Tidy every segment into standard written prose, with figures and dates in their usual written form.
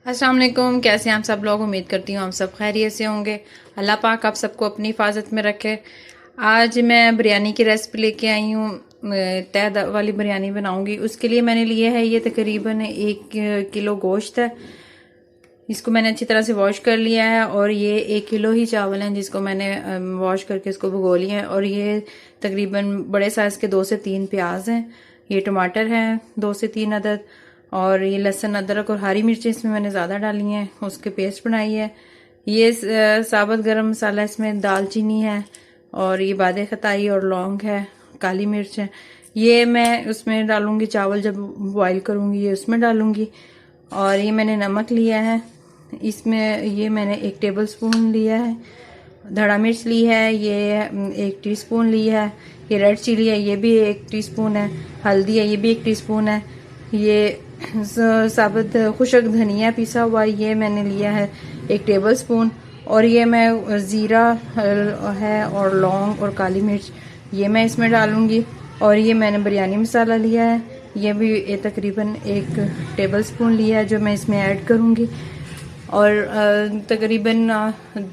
अस्सलाम वालेकुम। कैसे हैं आप सब लोग? उम्मीद करती हूँ आप सब खैरियत से होंगे। अल्लाह पाक आप सबको अपनी हिफाजत में रखे। आज मैं बिरयानी की रेसिपी लेके आई हूँ। तह वाली बिरयानी बनाऊंगी। उसके लिए मैंने लिया है ये तकरीबन 1 किलो गोश्त है। इसको मैंने अच्छी तरह से वॉश कर लिया है और ये 1 किलो ही चावल हैं जिसको मैंने वॉश करके इसको भिगो लिया है। और ये तकरीबन बड़े साइज़ के 2 से 3 प्याज हैं। ये टमाटर हैं 2 से 3 अदद। और ये लहसुन अदरक और हरी मिर्चें इसमें मैंने ज़्यादा डाली हैं, उसके पेस्ट बनाई है। ये साबुत गरम मसाला, इसमें दालचीनी है और ये बादे खताई और लौंग है, काली मिर्च है। ये मैं उसमें डालूंगी, चावल जब बॉईल करूंगी ये उसमें डालूंगी। और ये मैंने नमक लिया है, इसमें ये मैंने 1 टेबल स्पून लिया है। धड़ा मिर्च ली है, ये 1 टीस्पून ली है। ये रेड चिली है, ये भी 1 टीस्पून है। हल्दी है, ये भी 1 टीस्पून है। ये साबुत खुशक धनिया पिसा हुआ ये मैंने लिया है 1 टेबल स्पून। और ये मैं ज़ीरा है और लौंग और काली मिर्च ये मैं इसमें डालूंगी। और ये मैंने बिरयानी मसाला लिया है, ये भी तकरीबन 1 टेबल स्पून लिया है जो मैं इसमें ऐड करूंगी। और तकरीबन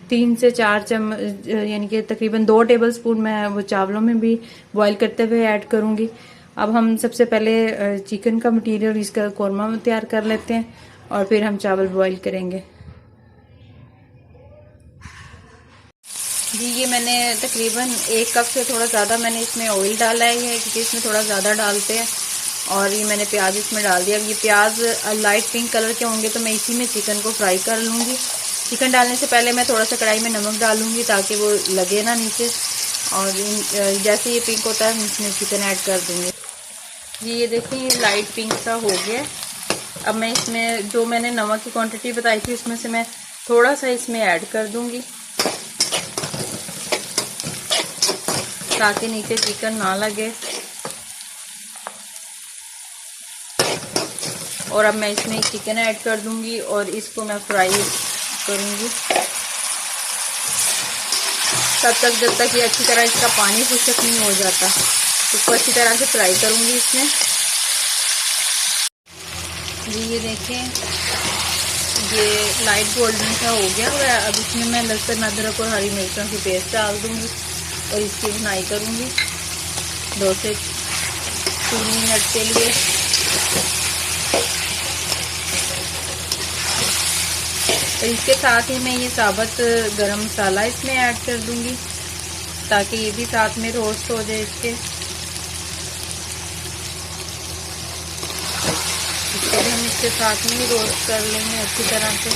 3 से 4 चम्मच यानी कि तकरीबन 2 टेबल स्पून मैं वो चावलों में भी बॉईल करते हुए ऐड करूंगी। अब हम सबसे पहले चिकन का मटेरियल, इसका कौरमा तैयार कर लेते हैं और फिर हम चावल बॉईल करेंगे। जी ये मैंने तकरीबन 1 कप से थोड़ा ज़्यादा मैंने इसमें ऑयल डाला है क्योंकि इसमें थोड़ा ज़्यादा डालते हैं। और ये मैंने प्याज इसमें डाल दिया। ये प्याज लाइट पिंक कलर के होंगे तो मैं इसी में चिकन को फ्राई कर लूँगी। चिकन डालने से पहले मैं थोड़ा सा कढ़ाई में नमक डालूँगी ताकि वो लगे ना नीचे। और जैसे ये पिंक होता है इसमें चिकन ऐड कर दूँगी। जी ये देखें ये लाइट पिंक सा हो गया। अब मैं इसमें जो मैंने नमक की क्वांटिटी बताई थी उसमें से मैं थोड़ा सा इसमें ऐड कर दूँगी ताकि नीचे चिकन ना लगे। और अब मैं इसमें चिकन ऐड कर दूंगी और इसको मैं फ्राई करूंगी तब तक जब तक ये अच्छी तरह इसका पानी खुश्क नहीं हो जाता। इसको अच्छी तरह से फ्राई करूंगी इसमें। जी ये देखें ये लाइट गोल्डन सा हो गया हुआ है। अब इसमें मैं लहसुन अदरक और हरी मिर्चों की पेस्ट डाल दूंगी और इसकी भुनाई करूंगी 2 से 3 मिनट के लिए। और इसके साथ ही मैं ये साबुत गरम मसाला इसमें ऐड कर दूंगी ताकि ये भी साथ में रोस्ट हो जाए इसको भी हम इसके साथ में ही रोस्ट कर लेंगे अच्छी तरह से।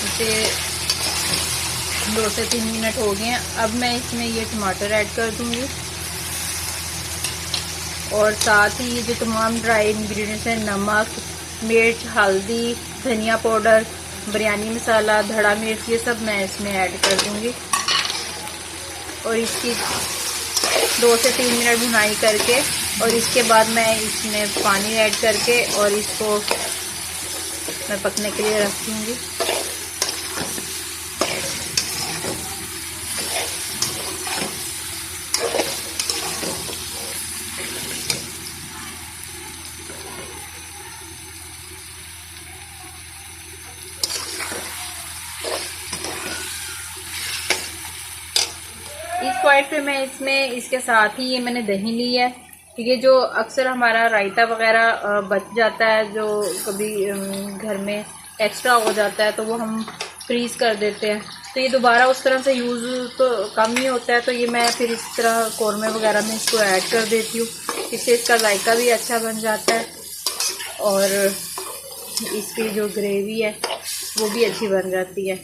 इसे 2 से 3 मिनट हो गए हैं। अब मैं इसमें ये टमाटर ऐड कर दूंगी और साथ ही ये जो तमाम ड्राई इंग्रेडिएंट्स हैं, नमक, मिर्च, हल्दी, धनिया पाउडर, बिरयानी मसाला, धड़ा मिर्च, ये सब मैं इसमें ऐड कर दूंगी। और इसकी 2 से 3 मिनट भुनाई करके और इसके बाद मैं इसमें पानी ऐड करके और इसको मैं पकने के लिए रख दूंगी। इस पॉइंट पे मैं इसमें इसके साथ ही ये मैंने दही ली है क्योंकि जो अक्सर हमारा रायता वगैरह बच जाता है, जो कभी घर में एक्स्ट्रा हो जाता है तो वो हम फ्रीज कर देते हैं, तो ये दोबारा उस तरह से यूज़ तो कम ही होता है। तो ये मैं फिर इस तरह कौरमे वगैरह में इसको ऐड कर देती हूँ, इससे इसका जायका भी अच्छा बन जाता है और इसकी जो ग्रेवी है वो भी अच्छी बन जाती है।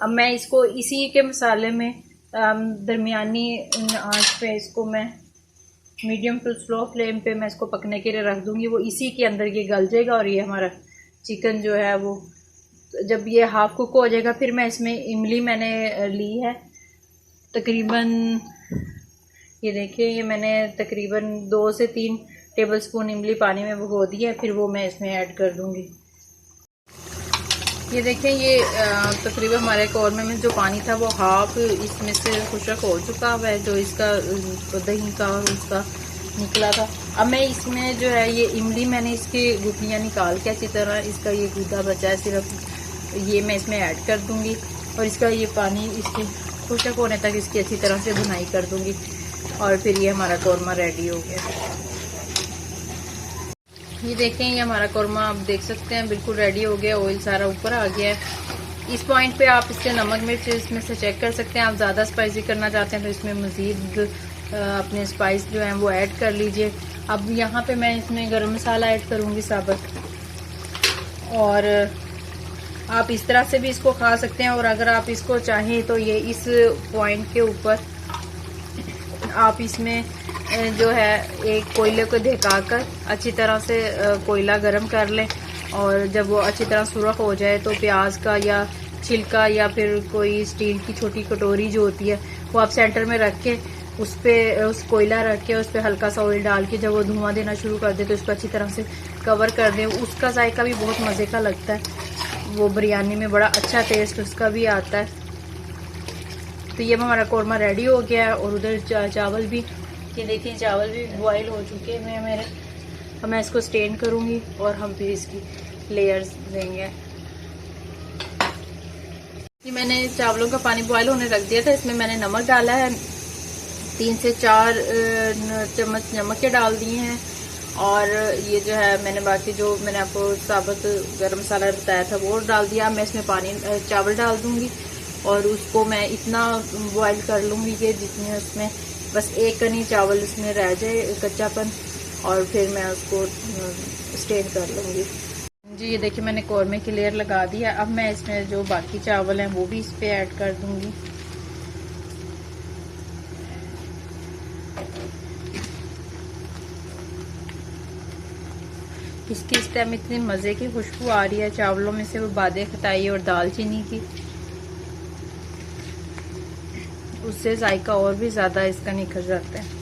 अब मैं इसको इसी के मसाले में दरमियानी आंच पे इसको मैं मीडियम टू स्लो फ्लेम पे मैं इसको पकने के लिए रख दूंगी। वो इसी के अंदर ये गल जाएगा और ये हमारा चिकन जो है वो जब ये हाफ कुक हो जाएगा फिर मैं इसमें इमली मैंने ली है तकरीबन, ये देखिए ये मैंने तकरीबन 2 से 3 टेबलस्पून इमली पानी में भिगो दी है, फिर वो मैं इसमें ऐड कर दूंगी। ये देखें, ये तकरीबन हमारे कौरमे में जो पानी था वो हाफ इसमें से खुशक हो चुका हुआ है, जो इसका दही का उसका निकला था। अब मैं इसमें जो है ये इमली मैंने इसकी गुठलियाँ निकाल के अच्छी तरह इसका ये गूदा बचा है सिर्फ, ये मैं इसमें ऐड कर दूंगी और इसका ये पानी इसकी खुशक होने तक इसकी अच्छी तरह से भुनाई कर दूंगी और फिर ये हमारा कौरमा रेडी हो गया। ये देखें, ये हमारा कौरमा आप देख सकते हैं बिल्कुल रेडी हो गया, ऑयल सारा ऊपर आ गया है। इस पॉइंट पे आप इसके नमक मिर्च इसमें से चेक कर सकते हैं। आप ज़्यादा स्पाइसी करना चाहते हैं तो इसमें मज़ीद अपने स्पाइस जो हैं वो ऐड कर लीजिए। अब यहाँ पे मैं इसमें गरम मसाला ऐड करूँगी साबुत, और आप इस तरह से भी इसको खा सकते हैं, और अगर आप इसको चाहें तो ये इस पॉइंट के ऊपर आप इसमें जो है एक कोयले को धकाकर अच्छी तरह से कोयला गर्म कर लें, और जब वो अच्छी तरह सुरख हो जाए तो प्याज का या छिलका या फिर कोई स्टील की छोटी कटोरी जो होती है वो आप सेंटर में रख के उस पर उस कोयला रख के उस पर हल्का सा ऑयल डाल के जब वो धुआं देना शुरू कर दे तो उसको अच्छी तरह से कवर कर दें। उसका जायका भी बहुत मज़े का लगता है, वो बिरयानी में बड़ा अच्छा टेस्ट उसका भी आता है। तो ये हमारा कौरमा रेडी हो गया है, और उधर चावल भी, ये देखिए चावल भी बॉयल हो चुके हैं मेरे। अब मैं इसको स्टेन करूँगी और हम फिर इसकी लेयर्स देंगे। ये मैंने चावलों का पानी बॉयल होने रख दिया था, इसमें मैंने नमक डाला है, 3 से 4 चम्मच नमक के डाल दिए हैं, और ये जो है मैंने बाकी जो मैंने आपको साबुत गरम मसाला बताया था वो डाल दिया। मैं इसमें पानी चावल डाल दूँगी और उसको मैं इतना बॉयल कर लूँगी कि जितने उसमें बस एक कनी चावल उसमें रह जाए कच्चापन, और फिर मैं उसको स्टेन कर लूँगी। जी ये देखिए मैंने कौरमे की लेयर लगा दिया। अब मैं इसमें जो बाकी चावल हैं वो भी इस पर ऐड कर दूँगी। इसकी इस टाइम इतनी मज़े की खुशबू आ रही है चावलों में से, वो बादे खटाई और दालचीनी की, उससे जायका और भी ज़्यादा इसका निखर जाता है।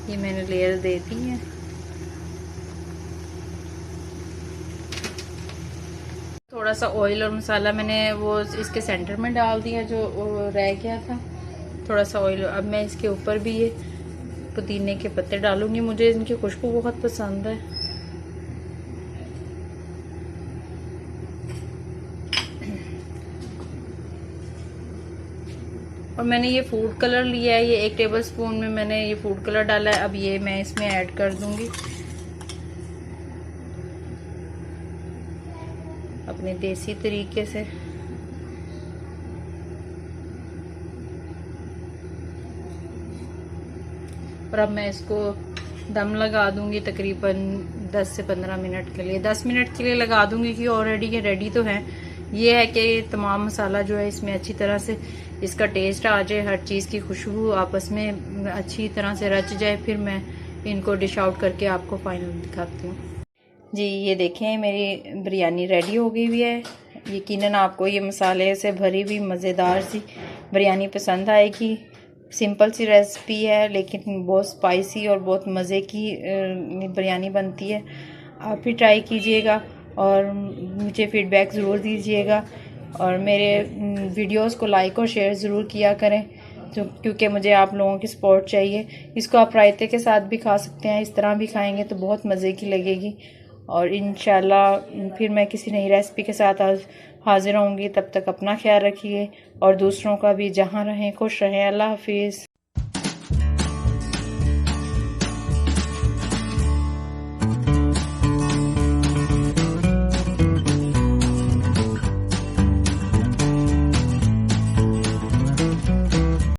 ये मैंने लेयर दे दी है। थोड़ा सा ऑयल और मसाला मैंने वो इसके सेंटर में डाल दिया जो रह गया था, थोड़ा सा ऑयल। अब मैं इसके ऊपर भी ये पुदीने के पत्ते डालूंगी, मुझे इनकी खुशबू बहुत पसंद है। और मैंने ये फूड कलर लिया है, ये 1 टेबलस्पून में मैंने ये फूड कलर डाला है। अब ये मैं इसमें ऐड कर दूंगी अपने देसी तरीके से। और अब मैं इसको दम लगा दूंगी तकरीबन 10 से 15 मिनट के लिए। 10 मिनट के लिए लगा दूंगी कि ऑलरेडी ये रेडी तो है। ये है कि तमाम मसाला जो है इसमें अच्छी तरह से इसका टेस्ट आ जाए, हर चीज़ की खुशबू आपस में अच्छी तरह से रच जाए, फिर मैं इनको डिश आउट करके आपको फाइनल दिखाती हूँ। जी ये देखें मेरी बिरयानी रेडी हो गई हुई है। यकीनन आपको ये मसाले से भरी हुई मज़ेदार सी बिरयानी पसंद आएगी। सिंपल सी रेसिपी है लेकिन बहुत स्पाइसी और बहुत मज़े की बिरयानी बनती है। आप भी ट्राई कीजिएगा और मुझे फीडबैक ज़रूर दीजिएगा, और मेरे वीडियोस को लाइक और शेयर ज़रूर किया करें क्योंकि मुझे आप लोगों की सपोर्ट चाहिए। इसको आप रायते के साथ भी खा सकते हैं, इस तरह भी खाएंगे तो बहुत मज़े की लगेगी। और इंशाल्लाह फिर मैं किसी नई रेसिपी के साथ हाजिर होंगी। तब तक अपना ख्याल रखिए और दूसरों का भी। जहाँ रहें खुश रहें। अल्लाह हाफिज़।